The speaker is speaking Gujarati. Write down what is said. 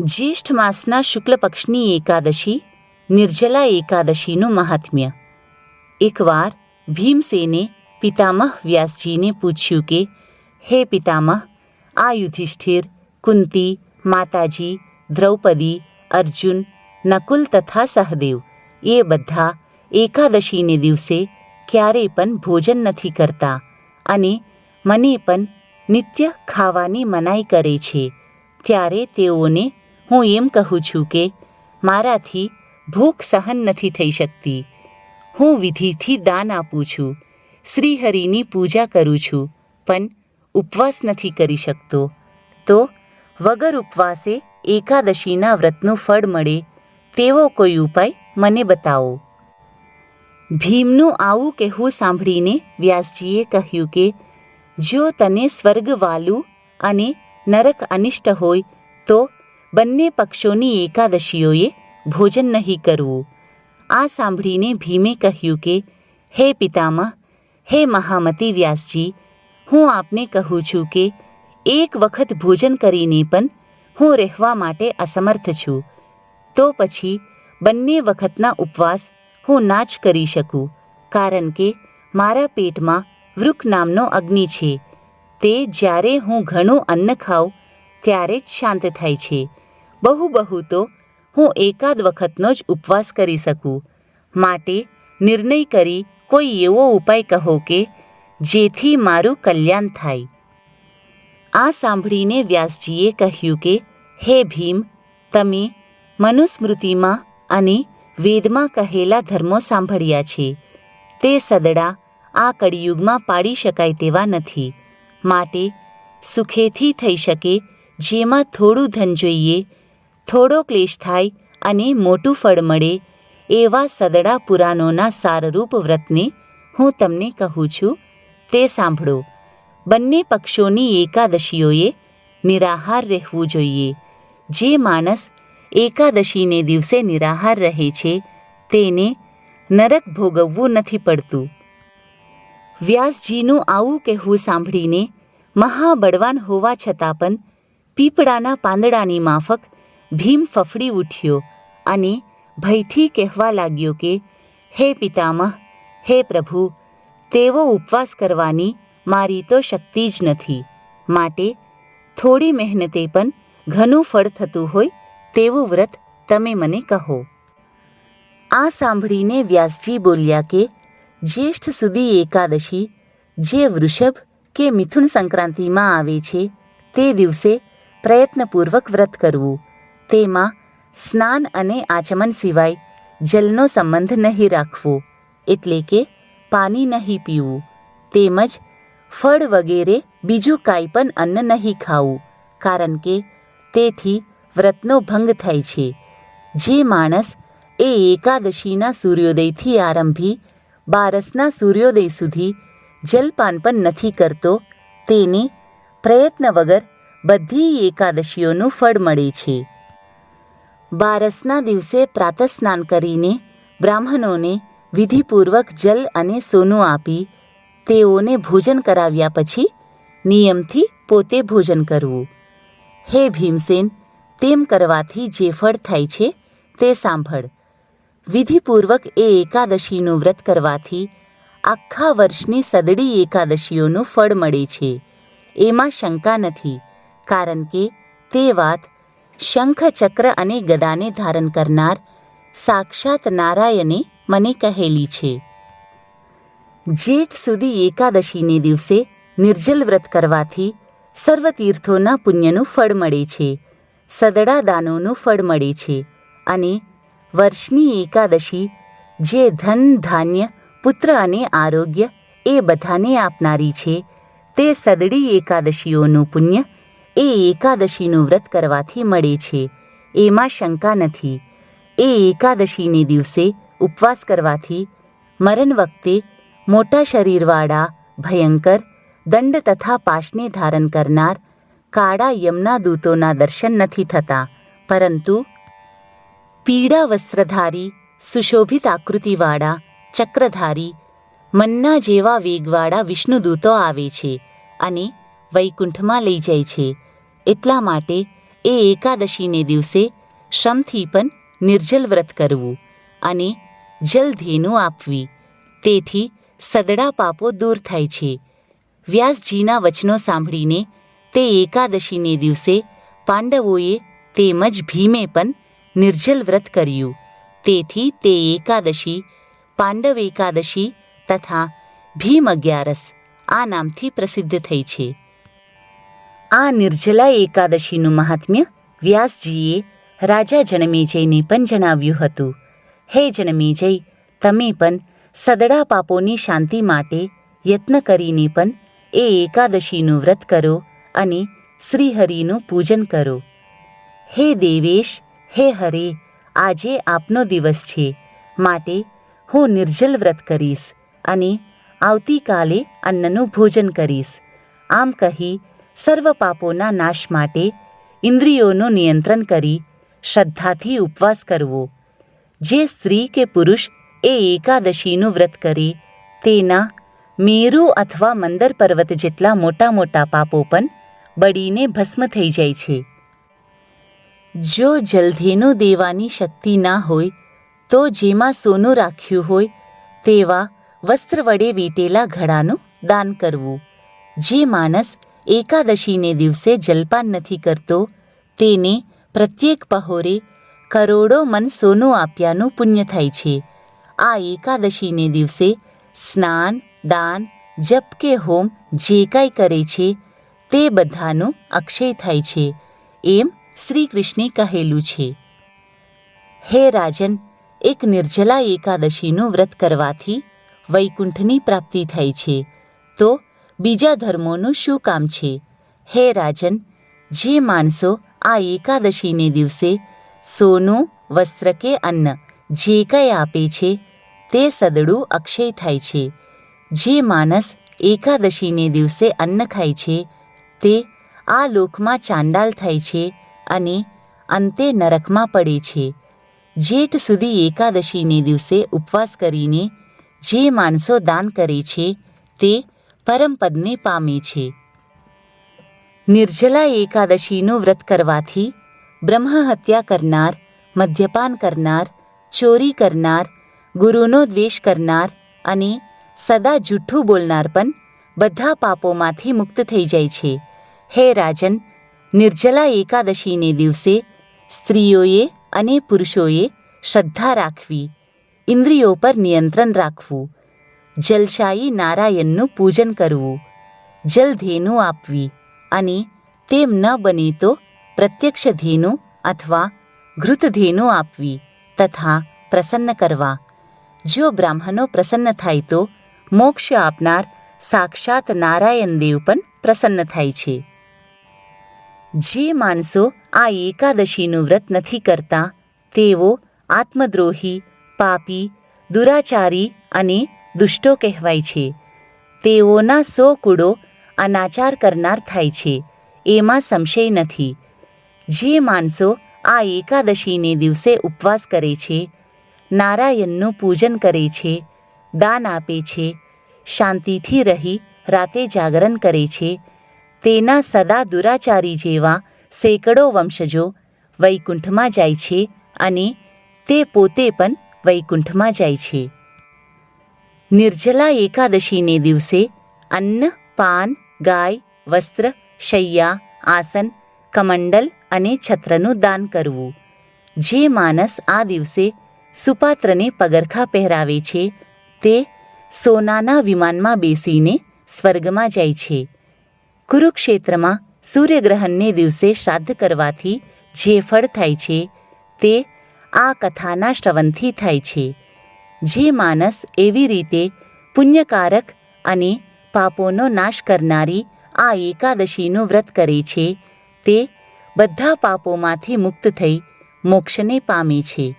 જ્યેષ્ઠ માસના શુક્લ પક્ષની એકાદશી નિર્જલા એકાદશીનું મહાત્મ્ય. એકવાર ભીમસેને પિતામહ વ્યાસજીને પૂછ્યું કે, હે પિતામહ, આ યુધિષ્ઠિર, કુંતી, માતાજી, દ્રૌપદી, અર્જુન, નકુલ તથા સહદેવ એ બધા એકાદશીને દિવસે ક્યારેય પણ ભોજન નથી કરતા અને મને પણ નિત્ય ખાવાની મનાઈ કરે છે. ત્યારે તેઓને હું એમ કહું છું કે મારાથી ભૂખ સહન નથી થઈ શકતી. હું વિધિથી દાન આપું છું, શ્રીહરિની પૂજા કરું છું, પણ ઉપવાસ નથી કરી શકતો. તો વગર ઉપવાસે એકાદશીના વ્રતનું ફળ મળે તેવો કોઈ ઉપાય મને બતાવો. ભીમનું આવું કહેવું સાંભળીને વ્યાસજીએ કહ્યું કે, જો તને સ્વર્ગ વાલું અને નરક અનિષ્ટ હોય તો બંને પક્ષોની એકાદશીઓએ ભોજન નહીં કરવું. આ સાંભળીને ભીમે કહ્યું કે, હે પિતામહ, હે મહામતી વ્યાસજી, હું આપને કહું છું કે એક વખત ભોજન કરીને પણ હું રહેવા માટે અસમર્થ છું. તો પછી બંને વખતના ઉપવાસ હું ના જ કરી શકું, કારણ કે મારા પેટમાં વૃક નામનો અગ્નિ છે. તે જ્યારે હું ઘણું અન્ન ખાઉં ત્યારે જ શાંત થાય છે. બહુ તો હું એકાદ વખતનો જ ઉપવાસ કરી શકું. માટે નિર્ણય કરી કોઈ એવો ઉપાય કહો કે જેથી મારું કલ્યાણ થાય. આ સાંભળીને વ્યાસજીએ કહ્યું કે, હે ભીમ, તમે મનુસ્મૃતિમાં અને વેદમાં કહેલા ધર્મો સાંભળ્યા છે. તે સદડા આ કળિયુગમાં પાડી શકાય તેવા નથી. માટે સુખેથી થઈ શકે, જેમાં થોડું ધન જોઈએ, થોડો ક્લેશ થાય અને મોટું ફળ મળે, એવા સદડા પુરાણોના સારરૂપ વ્રતને હું તમને કહું છું, તે સાંભળો. બંને પક્ષોની એકાદશીઓએ નિરાહાર રહેવું જોઈએ. જે માણસ એકાદશીને દિવસે નિરાહાર રહે છે તેને નરક ભોગવવું નથી પડતું. વ્યાસજીનું આવું કહેવું સાંભળીને મહાબળવાન હોવા છતાં પણ પીપળાના પાંદડાની માફક ભીમ ફફડી ઉઠ્યો અને ભયથી કહેવા લાગ્યો કે, હે પિતામહ, હે પ્રભુ, તેવો ઉપવાસ કરવાની મારી તો શક્તિ જ નથી. માટે થોડી મહેનતે પણ ઘણું ફળ થતું હોય તેવું વ્રત તમે મને કહો. આ સાંભળીને વ્યાસજી બોલ્યા કે, જ્યેષ્ઠ સુધી એકાદશી જે વૃષભ કે મિથુન સંક્રાંતિમાં આવે છે તે દિવસે પ્રયત્નપૂર્વક વ્રત કરવું. તેમાં સ્નાન અને આચમન સિવાય જલનો સંબંધ નહીં રાખવો, એટલે કે પાણી નહીં પીવું. તેમજ ફળ વગેરે બીજું કાંઈ પણ અન્ન નહીં ખાવું, કારણ કે તેથી વ્રતનો ભંગ થાય છે. જે માણસ એ એકાદશીના સૂર્યોદયથી આરંભી બારસના સૂર્યોદય સુધી જલપાન પણ નથી કરતો તેને પ્રયત્ન વગર બધી એકાદશીઓનું ફળ મળે છે. બારસના દિવસે પ્રાતઃ સ્નાન કરીને બ્રાહ્મણોને વિધિપૂર્વક જલ અને સોનું આપી તેઓને ભોજન કરાવ્યા પછી નિયમથી પોતે ભોજન કરવું. હે ભીમસેન, તેમ કરવાથી જે ફળ થાય છે તે સાંભળ. વિધિપૂર્વક એ એકાદશીનું વ્રત કરવાથી આખા વર્ષની સદડી એકાદશીઓનું ફળ મળે છે. એમાં શંકા નથી, કારણ કે તે વાત શંખ, ચક્ર અને ગદાને ધારણ કરનાર સાક્ષાત નારાયણે મને કહેલી છે. જેઠ સુધી એકાદશીને દિવસે નિર્જલ વ્રત કરવાથી સર્વ તીર્થોના પુણ્યનું ફળ મળે છે, સદડા દાનોનું ફળ મળે છે અને વર્ષની એકાદશી જે ધન, ધાન્ય, પુત્ર અને આરોગ્ય એ બધાને આપનારી છે, તે સદડી એકાદશીઓનું પુણ્ય એ એકાદશીનું વ્રત કરવાથી મળે છે. એમાં શંકા નથી. એ એકાદશીને દિવસે ઉપવાસ કરવાથી મરણ વખતે મોટા શરીરવાળા, ભયંકર, દંડ તથા પાશને ધારણ કરનાર કાળા યમના દૂતોના દર્શન નથી થતા, પરંતુ પીળા વસ્ત્રધારી, સુશોભિત આકૃતિવાળા, ચક્રધારી, મન્ના જેવા વેગવાળા વિષ્ણુદૂતો આવે છે અને વૈકુંઠમાં લઈ જાય છે. એટલા માટે એ એકાદશીને દિવસે શ્રમથી પણ નિર્જલ વ્રત કરવું અને જલધેનુ આપવી. તેથી સદડા પાપો દૂર થાય છે. વ્યાસજીના વચનો સાંભળીને તે એકાદશીને દિવસે પાંડવોએ તેમજ ભીમે પણ નિર્જલ વ્રત કર્યું. તેથી તે એકાદશી પાંડવ એકાદશી તથા ભીમ 11 આ નામથી પ્રસિદ્ધ થઈ છે. આ નિર્જલા એકાદશીનું મહાત્મ્ય વ્યાસજીએ રાજા જનમેજયને પણ જણાવ્યું હતું. હે જનમેજય, તમે પણ સદડા પાપોની શાંતિ માટે યત્ન કરીને પણ એ એકાદશીનું વ્રત કરો અને શ્રીહરિનું પૂજન કરો. હે દેવેશ, હે હરે, આજે આપનો દિવસ છે, માટે હું નિર્જલ વ્રત કરીશ અને આવતીકાલે અન્નનું ભોજન કરીશ. આમ કહી સર્વ પાપોના નાશ માટે ઇન્દ્રિયોનું નિયંત્રણ કરી શ્રદ્ધાથી ઉપવાસ કરવો. જે સ્ત્રી કે પુરુષ એ એકાદશીનું વ્રત કરે તેના મેરુ અથવા મંદર પર્વત જેટલા મોટા મોટા પાપો પણ બળીને ભસ્મ થઈ જાય છે. જો જલધેનુ દેવાની શક્તિ ના હોય તો જેમાં સોનું રાખ્યું હોય તેવા વસ્ત્ર વડે વીંટેલા ઘડાનું દાન કરવું. જે માણસ એકાદશીને દિવસે જલપાન નથી કરતો તેને પ્રત્યેક પહોરે કરોડો મન સોનું આપ્યાનું પુણ્ય થાય છે. આ એકાદશીને દિવસે સ્નાન, દાન, જપ કે હોમ જે કાંઈ કરે છે તે બધાનું અક્ષય થાય છે એમ શ્રી કૃષ્ણે કહેલું છે. હે રાજન, એક નિર્જલા એકાદશીનું વ્રત કરવાથી વૈકુંઠની પ્રાપ્તિ થાય છે તો બીજા ધર્મોનું શું કામ છે? હે રાજન, જે માણસો આ એકાદશીને દિવસે સોનું, વસ્ત્ર કે અન્ન જે કંઈ આપે છે તે સદડું અક્ષય થાય છે. જે માણસ એકાદશીને દિવસે અન્ન ખાય છે તે આ લોકમાં ચાંડાલ થાય છે અને અંતે નરકમાં પડે છે. જેઠ સુધી એકાદશીને દિવસે ઉપવાસ કરીને જે માણસો દાન કરે છે તે પરમપદને પામે છે. નિર્જલા એકાદશીનું વ્રત કરવાથી બ્રહ્મહત્યા કરનાર, મદ્યપાન કરનાર, ચોરી કરનાર, ગુરુનો દ્વેષ કરનાર અને સદા જૂઠું બોલનાર પણ બધા પાપોમાંથી મુક્ત થઈ જાય છે. હે રાજન, નિર્જલા એકાદશીને દિવસે સ્ત્રીઓએ અને પુરુષોએ શ્રદ્ધા રાખવી, ઇન્દ્રિયો પર નિયંત્રણ રાખવું, જલશાયી નારાયણનું પૂજન કરવું, જલધેનુ આપવી અને તેમ ન બને તો પ્રત્યક્ષ ધેનુ અથવા ઘૃતધેનુ આપવી તથા પ્રસન્ન કરવા. જો બ્રાહ્મણો પ્રસન્ન થાય તો મોક્ષ આપનાર સાક્ષાત નારાયણ દેવ પણ પ્રસન્ન થાય છે. જે માણસો આ એકાદશીનું વ્રત નથી કરતા તેઓ આત્મદ્રોહી, પાપી, દુરાચારી અને દુષ્ટો કહેવાય છે. તેઓના 100 કુળો અનાચાર કરનાર થાય છે એમાં સંશય નથી. જે માણસો આ એકાદશીને દિવસે ઉપવાસ કરે છે, નારાયણનું પૂજન કરે છે, દાન આપે છે, શાંતિથી રહી રાતે જાગરણ કરે છે, તેના સદા દુરાચારી જેવા સેંકડો વંશજો વૈકુંઠમાં જાય છે અને તે પોતે પણ વૈકુંઠમાં જાય છે. નિર્જલા એકાદશીને દિવસે અન્ન, પાન, ગાય, વસ્ત્ર, શૈયા, આસન, કમંડલ અને છત્રનું દાન કરવું. જે માણસ આ દિવસે સુપાત્રને પગરખા પહેરાવે છે તે સોનાના વિમાનમાં બેસીને સ્વર્ગમાં જાય છે. કુરુક્ષેત્રમાં સૂર્યગ્રહણને દિવસે શ્રાદ્ધ કરવાથી જે ફળ થાય છે તે આ કથાના શ્રવણથી થાય છે. જે માણસ એવી રીતે પુણ્યકારક અને પાપોનો નાશ કરનારી આ એકાદશીનું વ્રત કરે છે તે બધા પાપોમાંથી મુક્ત થઈ મોક્ષને પામે છે.